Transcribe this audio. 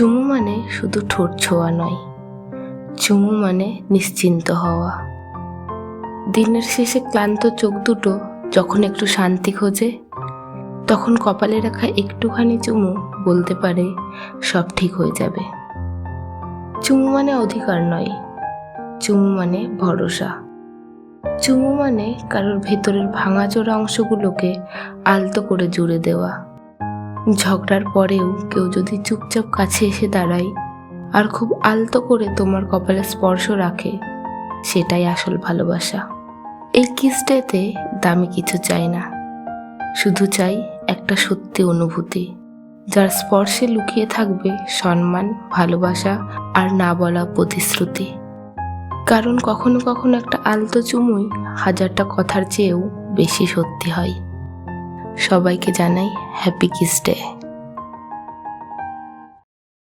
চুমু মানে শুধু ঠোঁট ছোঁয়া নয়, চুমু মানে নিশ্চিন্ত হওয়া। দিনের শেষে ক্লান্ত চোখ দুটো যখন একটু শান্তি খোঁজে, তখন কপালে রাখা একটুখানি চুমু বলতে পারে সব ঠিক হয়ে যাবে। চুমু মানে অধিকার নয়, চুমু মানে ভরসা। চুমু মানে কারোর ভেতরের ভাঙাচোরা অংশগুলোকে আলতো করে জুড়ে দেওয়া। ঝগড়ার পরেও কেউ যদি চুপচাপ কাছে এসে দাঁড়ায় আর খুব আলতো করে তোমার কপালে স্পর্শ রাখে, সেটাই আসল ভালোবাসা। এই কিস ডেতে দামি কিছু চাই না, শুধু চাই একটা সত্যি অনুভূতি, যার স্পর্শে লুকিয়ে থাকবে সম্মান, ভালোবাসা আর না বলা প্রতিশ্রুতি। কারণ কখনো কখনো একটা আলতো চুমুই হাজারটা কথার চেয়েও বেশি সত্যি হয়। সবাইকে জানাই হ্যাপি কিস ডে।